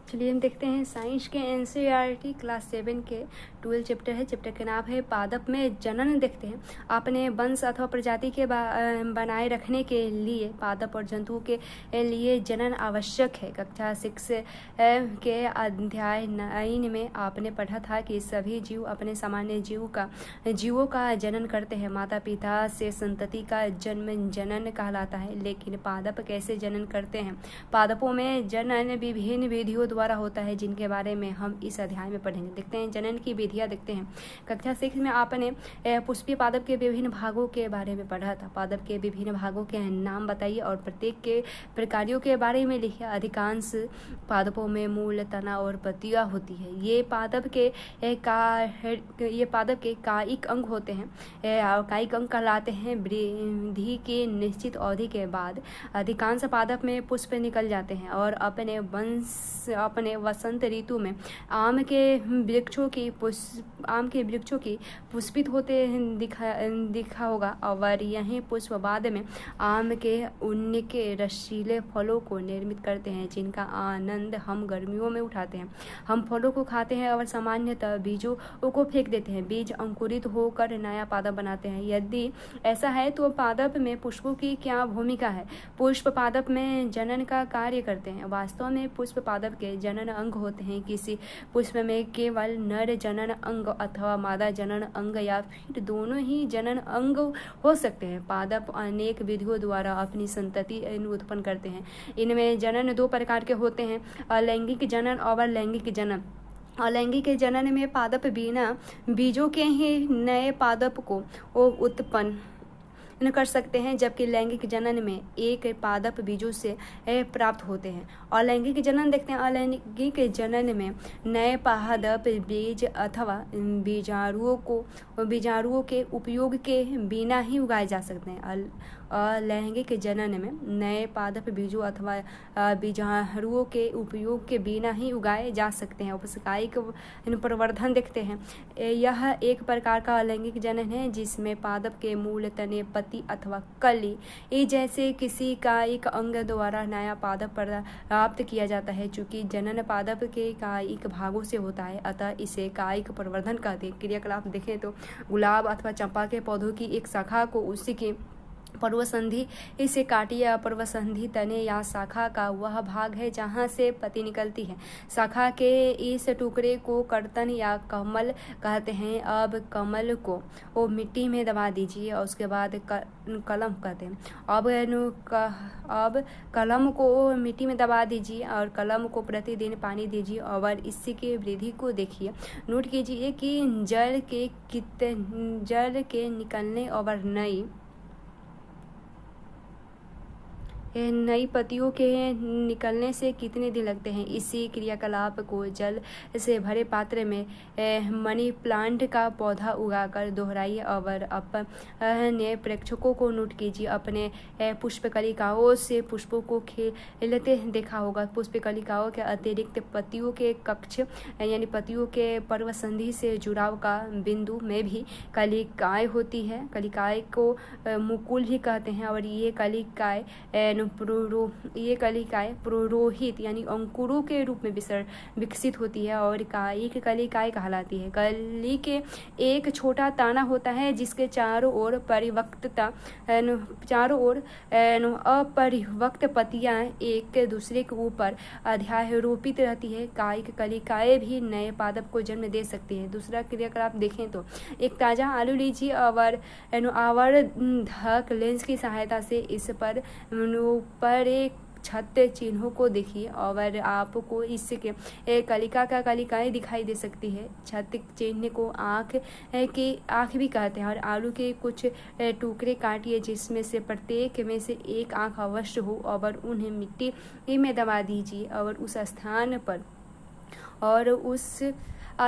चलिए हम देखते हैं साइंस के एनसीईआरटी क्लास 7 के 12 चैप्टर है। चैप्टर का नाम है पादप में जनन। देखते हैं अपने वंश अथवा प्रजाति के बनाए रखने के लिए पादप और जंतुओं के लिए जनन आवश्यक है। कक्षा 6 के अध्याय 9 में आपने पढ़ा था कि सभी जीव अपने सामान्य जीवों का जनन करते हैं। माता पिता से संतति का जन्म जनन कहलाता है। लेकिन पादप कैसे जनन करते हैं? पादपों में जनन विभिन्न विधियों द्वारा होता है, जिनके बारे में हम इस अध्याय में पढ़ेंगे। देखते हैं जनन की विधियां। देखते हैं कक्षा 6 में आपने पुष्पीय पादप के विभिन्न भागों के बारे में पढ़ा था। पादप के विभिन्न भागों के नाम बताइए और प्रत्येक के प्रकारों के बारे में लिखिए। अधिकांश पादपों में मूल, तना और पत्तियां होती है। ये पादप के कायिक अंग होते हैं। कायिक अंग कहलाते हैं। वृद्धि की निश्चित अवधि के बाद अधिकांश पादप में पुष्प निकल जाते हैं और अपने वसंत ऋतु में आम के वृक्षों की पुष्पित होते दिखा होगा और यही पुष्प बाद में आम के उनके रसीले फलों को निर्मित करते हैं, जिनका आनंद हम गर्मियों में उठाते हैं। हम फलों को खाते हैं और सामान्यतः बीजों को फेंक देते हैं। बीज अंकुरित होकर नया पादप बनाते हैं। यदि ऐसा है तो पादप में पुष्पों की क्या भूमिका है? पुष्प पादप में जनन का कार्य करते हैं। वास्तव में पुष्प पादप के जनन अंग होते हैं। किसी पुष्प में केवल नर जनन अंग अथवा मादा जनन अंग या फिर दोनों ही जनन अंग हो सकते हैं। पादप अनेक विधियों द्वारा अपनी संतति उत्पन्न करते हैं। इनमें जनन 2 प्रकार के होते हैं, अलैंगिक जनन और लैंगिक जनन। अलैंगिक जनन में पादप बिना बीजों के ही नए पादप को उत्पन्न कर सकते हैं, जबकि लैंगिक जनन में एक पादप बीजों से प्राप्त होते हैं। अलैंगिक जनन देखते हैं। अलैंगिक जनन में नए पादप बीज अथवा बीजाणुओं के उपयोग के बिना ही उगाए जा सकते हैं। अलैंगिक जनन में नए पादप बीजों अथवा बीजाणुओं के उपयोग के बिना ही उगाए जा सकते हैं। उपस्कायिक प्रवर्धन देखते हैं। यह एक प्रकार का अलैंगिक जनन है जिसमें पादप के मूल, तने, पत्ती अथवा कली जैसे किसी कायिक अंग द्वारा नया पादप प्राप्त किया जाता है। चूंकि जनन पादप के कायिक भागों से होता है, अतः इसे कायिक प्रवर्धन कहते हैं। क्रियाकलाप देखें तो गुलाब अथवा चंपा के पौधों की एक शाखा को उसी की पर्वसंधि इसे काटिए। अपर्वसंधि तने या शाखा का वह भाग है जहाँ से पत्ती निकलती है। शाखा के इस टुकड़े को कर्तन या कमल कहते हैं। अब कमल को मिट्टी में दबा दीजिए और उसके बाद कलम कहते हैं। अब कलम को मिट्टी में दबा दीजिए और कलम को प्रतिदिन पानी दीजिए और इसी की वृद्धि को देखिए। नोट कीजिए कि जड़ के निकलने और नई पत्तियों के निकलने से कितने दिन लगते हैं। इसी क्रियाकलाप को जल से भरे पात्र में मनी प्लांट का पौधा उगाकर दोहराइए और अपने प्रेक्षकों को नोट कीजिए। अपने पुष्पकलिकाओं से पुष्पों को खिलते देखा होगा। पुष्पकलिकाओं के अतिरिक्त पत्तियों के कक्ष यानी पत्तियों के पर्वसंधि से जुड़ाव का बिंदु में भी कलिकाएं होती है। कलिकाएं को मुकुल भी कहते हैं और ये कलिकाएं पुरोहित यानी अंकुरों के रूप में विकसित होती है और कायिक कलिकाएं कहलाती है। कली के एक छोटा ताना होता है जिसके चारों ओर अपरिपक्व पत्तियां एक दूसरे के ऊपर अध्यारोपित रहती है। कायिक कलिकाएं भी नए पादप को जन्म दे सकती है। दूसरा क्रियाकलाप देखें तो एक ताजा आलू लीजिए और आवर्धक लेंस की सहायता से इस पर एक छत चिन्हों को देखिए और आपको इसके कलिकाएं दिखाई दे सकती है। छत चिन्ह को आँख भी कहते हैं और आलू के कुछ टुकड़े काटिए जिसमें से प्रत्येक में से एक आँख अवश्य हो और उन्हें मिट्टी में दबा दीजिए और उस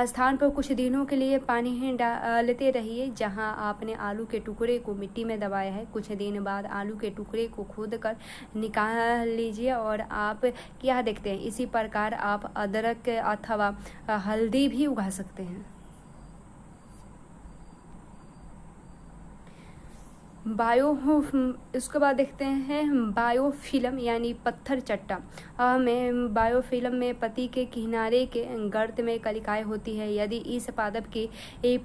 स्थान पर कुछ दिनों के लिए पानी डालते रहिए जहां आपने आलू के टुकड़े को मिट्टी में दबाया है। कुछ दिन बाद आलू के टुकड़े को खोदकर निकाल लीजिए और आप क्या देखते हैं। इसी प्रकार आप अदरक अथवा हल्दी भी उगा सकते हैं। बायो उसके बाद देखते हैं बायोफिल्म यानी पत्थर चट्टा में बायोफिल्म में पत्ती के किनारे के गर्त में कलिकाएं होती है। यदि इस पादप की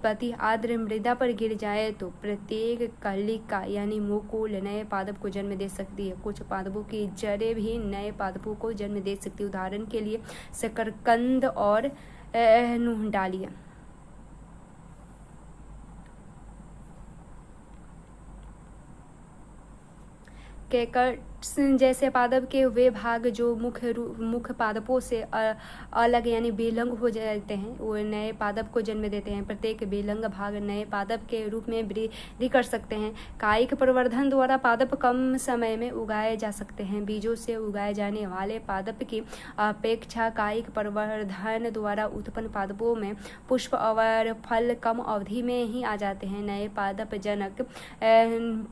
पत्ती आर्द्र मृदा पर गिर जाए तो प्रत्येक कलिका यानी मुकुल नए पादप को जन्म दे सकती है। कुछ पादपों की जड़ें भी नए पादपों को जन्म दे सकती है। उदाहरण के लिए शकरकंद और डालिया। कैक्टस जैसे पादप के वे भाग जो मुख्य पादपों से अलग यानी बेलंग हो जाते हैं वो नए पादप को जन्म देते हैं। प्रत्येक बेलंग भाग नए पादप के रूप में वृद्धि कर सकते हैं। कायिक प्रवर्धन द्वारा पादप कम समय में उगाए जा सकते हैं। बीजों से उगाए जाने वाले पादप की अपेक्षा कायिक प्रवर्धन द्वारा उत्पन्न पादपों में पुष्प और फल कम अवधि में ही आ जाते हैं। नए पादप जनक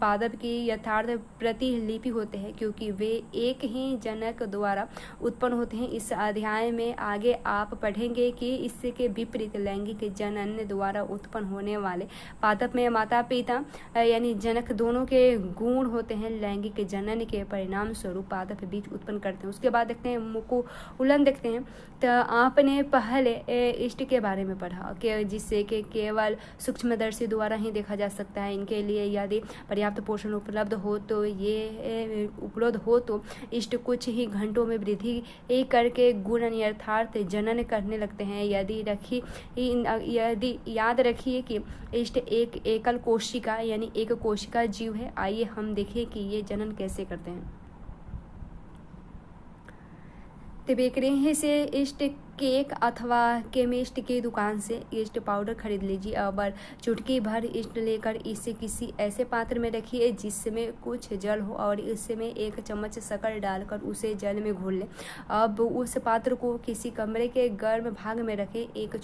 पादप की यथार्थ प्रतिलिपि होते हैं क्योंकि वे एक ही जनक द्वारा उत्पन्न होते हैं। इस अध्याय में आगे आप पढ़ेंगे कि इसके विपरीत लैंगिक जनन द्वारा उत्पन्न होने वाले पादप में माता पिता यानी जनक दोनों के गुण होते हैं। लैंगिक जनन के परिणाम स्वरूप पादप बीज उत्पन्न करते हैं। उसके बाद देखते हैं मुकुलन देखते हैं। तो आपने पहले इष्ट के बारे में पढ़ा कि जिससे कि केवल सूक्ष्मदर्शी द्वारा ही देखा जा सकता है। इनके लिए यदि पर्याप्त पोषण उपलब्ध हो तो इष्ट कुछ ही घंटों में वृद्धि करके गुण यथार्थ जनन करने लगते हैं। यदि याद रखिए कि इष्ट एक एकल कोशिका यानी एक कोशिका जीव है। आइए हम देखें कि ये जनन कैसे करते हैं। बेकरी से इष्ट केक अथवा केमिस्ट की दुकान से ईस्ट पाउडर खरीद लीजिए और चुटकी भर ईस्ट लेकर इसे किसी ऐसे पात्र में रखिए जिसमें कुछ जल हो और इसमें 1 चम्मच शक्कर डालकर उसे जल में घोल लें। अब उस पात्र को किसी कमरे के गर्म भाग में रखें। एक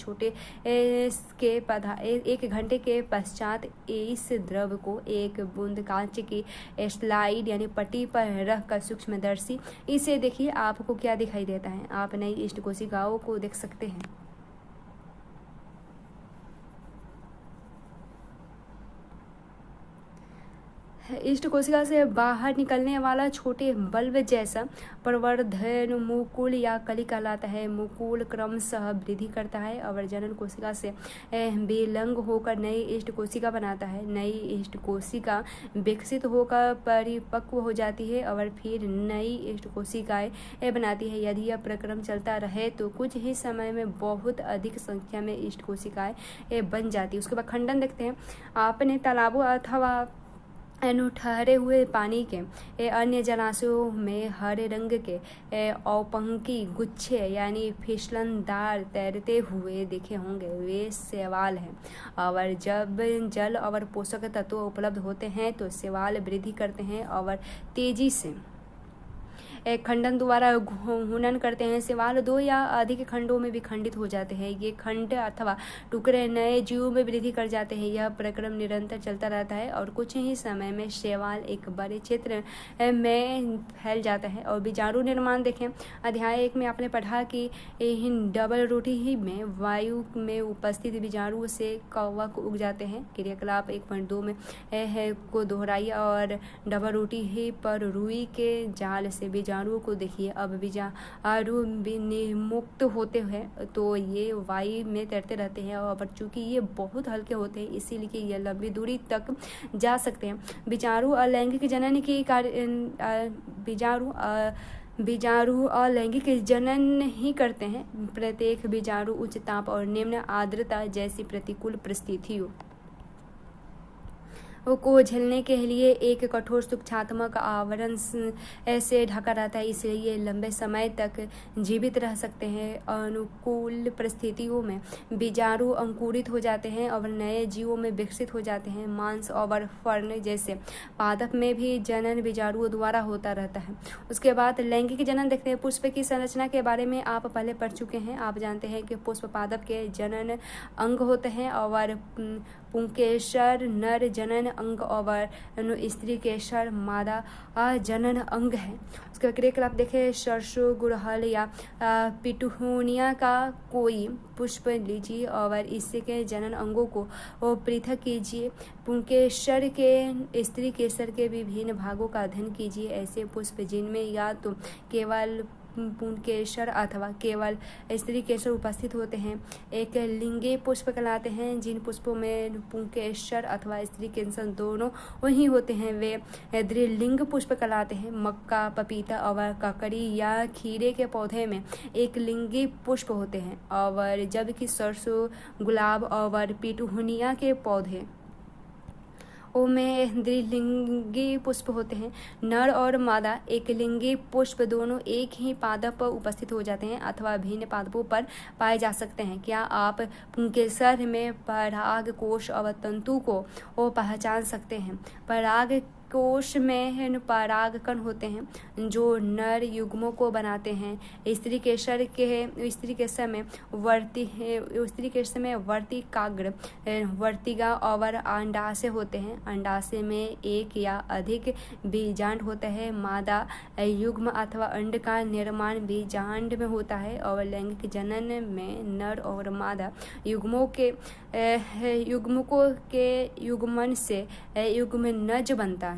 घंटे के पश्चात इस द्रव को एक बूंद कांच की स्लाइड यानी पट्टी पर रखकर सूक्ष्मदर्शी इसे देखिए आपको क्या दिखाई देता है। आप नई ईस्ट कोशिकाओं को देख सकते हैं। ईस्ट कोशिका से बाहर निकलने वाला छोटे बल्ब जैसा प्रवर्धन मुकुल या कली कहलाता है। मुकुल क्रमशः वृद्धि करता है और जनन कोशिका से बेलंग होकर नई ईस्ट कोशिका बनाता है। नई ईस्ट कोशिका विकसित होकर परिपक्व हो जाती है और फिर नई ईस्ट कोशिकाएं बनाती है। यदि यह प्रक्रम चलता रहे तो कुछ ही समय में बहुत अधिक संख्या में ईस्ट कोशिकाएं बन जाती है। उसके बाद खंडन देखते हैं। आपने तालाबों अथवा ठहरे हुए पानी के अन्य जलाशयों में हरे रंग के औपंकी गुच्छे यानी फिसलनदार तैरते हुए देखे होंगे। वे शैवाल हैं और जब जल और पोषक तत्व उपलब्ध होते हैं तो शैवाल वृद्धि करते हैं और तेजी से खंडन द्वारा घूर्णन करते हैं। शैवाल 2 या अधिक खंडों में विखंडित हो जाते हैं। ये खंड अथवा टुकड़े नए जीवों में वृद्धि कर जाते हैं। यह प्रक्रम निरंतर चलता रहता है और कुछ ही समय में शैवाल एक बड़े क्षेत्र में फैल जाता है। और बीजाणु निर्माण देखें। अध्याय 1 में आपने पढ़ा कि डबल रोटी ही में वायु में उपस्थित बीजाणु से कवक उग जाते हैं। क्रियाकलाप 1.2 में को दोहराइए और डबल रोटी ही पर रुई के जाल से बीजाणुओं को देखिए। अब बीजाणु मुक्त होते हैं तो ये वायु में तैरते रहते हैं और चूंकि ये बहुत हल्के होते हैं इसीलिए ये लंबी दूरी तक जा सकते हैं। बीजाणु अलैंगिक जनन की बीजाणु अलैंगिक जनन ही करते हैं। प्रत्येक बीजाणु उच्च ताप और निम्न आर्द्रता जैसी प्रतिकूल परिस्थितियों को झेलने के लिए एक कठोर सूक्ष्मात्मक आवरण से ढका रहता है, इसलिए ये लंबे समय तक जीवित रह सकते हैं। अनुकूल परिस्थितियों में बीजाणु अंकुरित हो जाते हैं और नए जीवों में विकसित हो जाते हैं। मांस और फर्न जैसे पादप में भी जनन बीजाणुओं द्वारा होता रहता है। उसके बाद लैंगिक जनन देखते हैं। पुष्प की संरचना के बारे में आप पहले पढ़ चुके हैं। आप जानते हैं कि पुष्प पादप के जनन अंग होते हैं और पुंकेसर नर जनन अंग और स्त्री केसर मादा जनन अंग है। उसके क्रिया आप देखें, सरसों, गुड़हल या पिटूनिया का कोई पुष्प लीजिए और इसके जनन अंगों को पृथक कीजिए। पुंकेसर के स्त्री केसर के विभिन्न भागों का अध्ययन कीजिए। ऐसे पुष्प जिनमें या तो केवल पुंकेसर अथवा केवल स्त्री केसर उपस्थित होते हैं एक लिंगी पुष्प कहलाते हैं। जिन पुष्पों में पुंकेसर अथवा स्त्री केसर दोनों वही होते हैं वे द्विलिंग पुष्प कहलाते हैं। मक्का, पपीता और ककड़ी या खीरे के पौधे में एक लिंगी पुष्प होते हैं और जबकि सरसों, गुलाब और पिटूनिया के पौधे में द्विलिंगी पुष्प होते हैं। नर और मादा एक लिंगी पुष्प दोनों एक ही पादप पर उपस्थित हो जाते हैं अथवा भिन्न पादपों पर पाए जा सकते हैं। क्या आप पुंकेसर में पराग कोश और तंतु को पहचान सकते हैं? पराग कोश में परागकण होते हैं जो नर युग्मों को बनाते हैं। स्त्री केसर में वर्तिकाग्र, वर्तिका और अंडाशय होते हैं। अंडाशय में एक या अधिक बीजांड होता है। मादा युग्म अथवा अंड का निर्माण बीजांड में होता है और लैंगिक जनन में नर और मादा युग्मों के युग्मन से युग्मनज बनता है।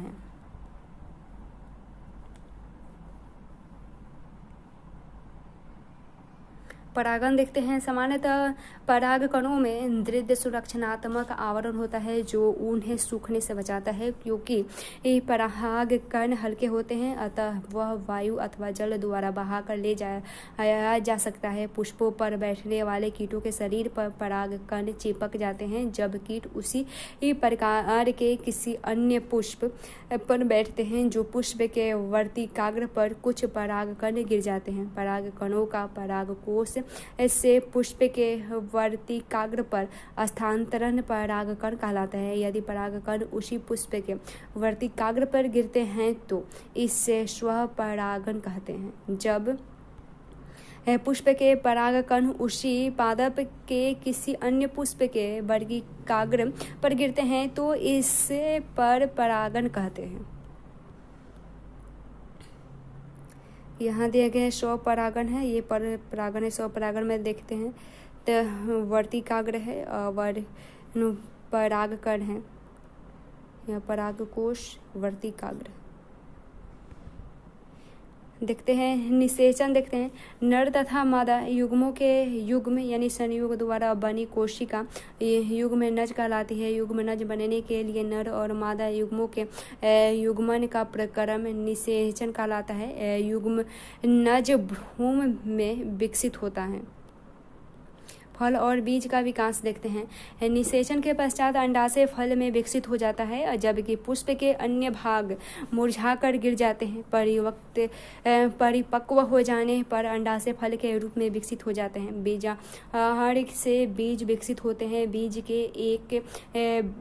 परागण देखते हैं। सामान्यतः परागकणों में दृढ़ सुरक्षात्मक आवरण होता है जो उन्हें सूखने से बचाता है। क्योंकि परागकण हल्के होते हैं अतः वह वायु अथवा जल द्वारा बहाकर ले जाया जा सकता है। पुष्पों पर बैठने वाले कीटों के शरीर पर परागकण चिपक जाते हैं। जब कीट उसी प्रकार के किसी अन्य पुष्प पर बैठते हैं जो पुष्प के वर्तिकाग्र पर कुछ परागकण गिर जाते हैं। परागकणों का परागकोश से पुष्प के वर्तिकाग्र पर स्थानांतरण परागकण कहलाता है। यदि परागकण उसी पुष्प के वर्तिकाग्र पर गिरते हैं तो इससे स्वपरागण कहते हैं। जब पुष्प के परागकण उसी पादप के किसी अन्य पुष्प के वर्तिकाग्र पर गिरते हैं तो इससे पर परागण कहते हैं। यहाँ दिए गए स्वपरागण है, ये पर परागण है। स्वपरागण में देखते हैं तो वर्तिकाग्र है और परागकण है। यहाँ परागकोश, वर्तिकाग्र देखते हैं। निषेचन देखते हैं। नर तथा मादा युग्मों के युग्म यानी संयोग द्वारा बनी कोशिका युग्मनज कहलाती है। युग्मनज बनने के लिए नर और मादा युग्मों के युग्मन का प्रक्रम निषेचन कहलाता है। युग्मनज भ्रूण में विकसित होता है। फल और बीज का विकास देखते हैं। निषेचन के पश्चात अंडाशय फल में विकसित हो जाता है जबकि पुष्प के अन्य भाग मुरझाकर गिर जाते हैं। परिपक्व हो जाने पर अंडाशय फल के रूप में विकसित हो जाते हैं। बीजांड से बीज विकसित होते हैं। बीज के एक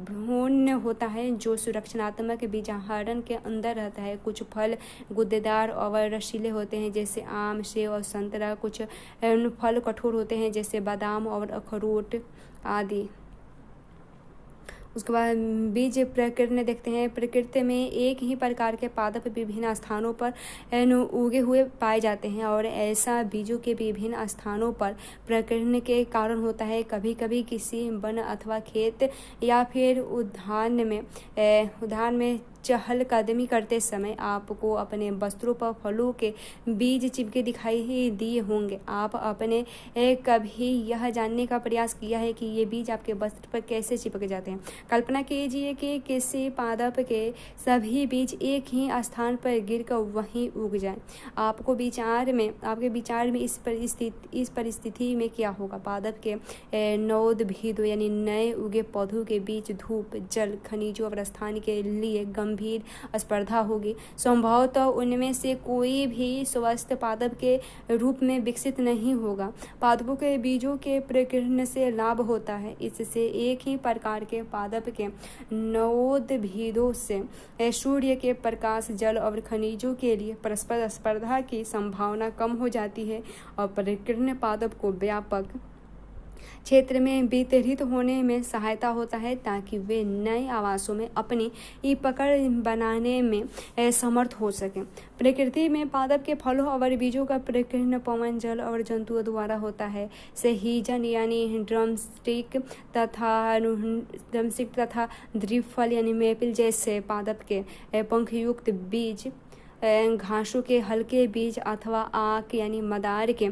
भ्रूण होता है जो सुरक्षात्मक बीजांड के अंदर रहता है। कुछ फल गुद्देदार और रसीले होते हैं जैसे आम, सेब और संतरा। कुछ फल कठोर होते हैं जैसे बादाम और अखरोट आदि। उसके बाद बीज प्रकृति देखते हैं। प्रकृति में एक ही प्रकार के पादप विभिन्न स्थानों पर उगे हुए पाए जाते हैं और ऐसा बीजों के विभिन्न स्थानों पर प्रकृति के कारण होता है। कभी कभी किसी वन अथवा खेत या फिर उद्यान में चहलकदमी करते समय आपको अपने वस्त्रों पर फलों के बीज चिपके दिखाई दिए होंगे। आप अपने कभी यह जानने का प्रयास किया है कि ये बीज आपके वस्त्र पर कैसे चिपक जाते हैं? कल्पना कीजिए कि किसी पादप के सभी बीज एक ही स्थान पर गिरकर वहीं उग जाएं। आपके विचार में इस परिस्थिति में क्या होगा? पादप के नवोद्भिदों यानी नए उगे पौधों के बीच धूप, जल, खनिजों और स्थान के लिए गंभीर स्पर्धा होगी। संभवतः उनमें से कोई भी स्वस्थ पादप के रूप में विकसित नहीं होगा। पादपों के बीजों के प्रकीर्णन से लाभ होता है। इससे एक ही प्रकार के पादप के नवोद्भिदों से सूर्य के प्रकाश, जल और खनिजों के लिए परस्पर स्पर्धा की संभावना कम हो जाती है और प्रकीर्णन पादप को व्यापक क्षेत्र में वितरित होने में सहायता होता है, ताकि वे नए आवासों में अपनी पकड़ बनाने में समर्थ हो सकें। प्रकृति में पादप के फलों और बीजों का प्रकीर्णन पवन, जल और जंतुओं द्वारा होता है। सहीजन यानी ड्रमस्टिक तथा द्विफल यानी मेपल जैसे पादप के पंखयुक्त बीज, घासों के हल्के बीज अथवा आक यानी मदार के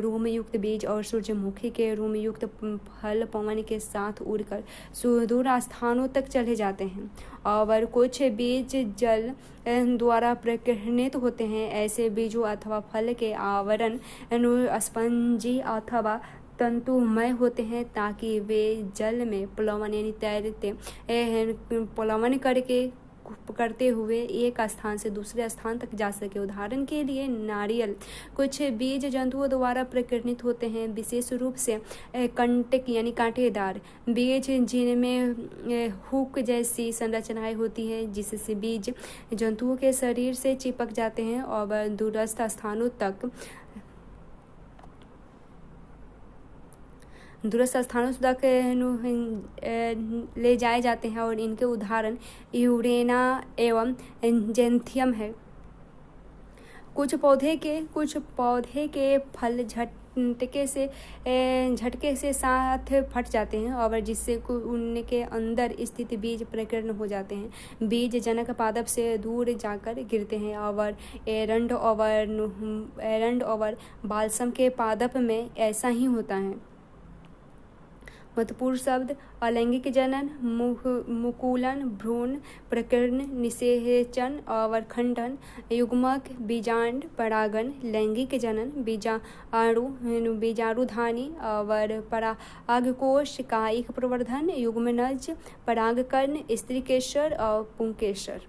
रूमयुक्त बीज और सूरजमुखी के रूमयुक्त फल पवन के साथ उड़कर सुदूर स्थानों तक चले जाते हैं। और कुछ बीज जल द्वारा प्रकीर्णित होते हैं। ऐसे बीजों अथवा फल के आवरण स्पंजी अथवा तंतुमय होते हैं, ताकि वे जल में प्लवन यानी तैरते प्लवन करते हुए एक स्थान से दूसरे स्थान तक जा सके। उदाहरण के लिए नारियल। कुछ बीज जंतुओं द्वारा प्रकीर्णित होते हैं, विशेष रूप से कंटक यानी कांटेदार बीज, जिनमें हुक जैसी संरचनाएं होती है, जिससे बीज जंतुओं के शरीर से चिपक जाते हैं और दूरस्थ स्थानों तक ले जाए जाते हैं। और इनके उदाहरण यूरेना एवं जेंथियम है। कुछ पौधे के फल झटके से साथ फट जाते हैं, और जिससे उनके अंदर स्थित बीज प्रकीर्ण हो जाते हैं। बीज जनक पादप से दूर जाकर गिरते हैं, और एरंड और बालसम के पादप में ऐसा ही होता है। महत्वपूर्ण शब्द: अलैंगिक जनन, मुकुलन, भ्रूण प्रकीर्ण, निषेचन और खंडन, युग्मक, बीजांड, परागण, लैंगिक जनन, बीजाणुधानी और परागकोश, कायिक प्रवर्धन, युग्मनज, परागकण, स्त्रीकेसर और पुंकेसर।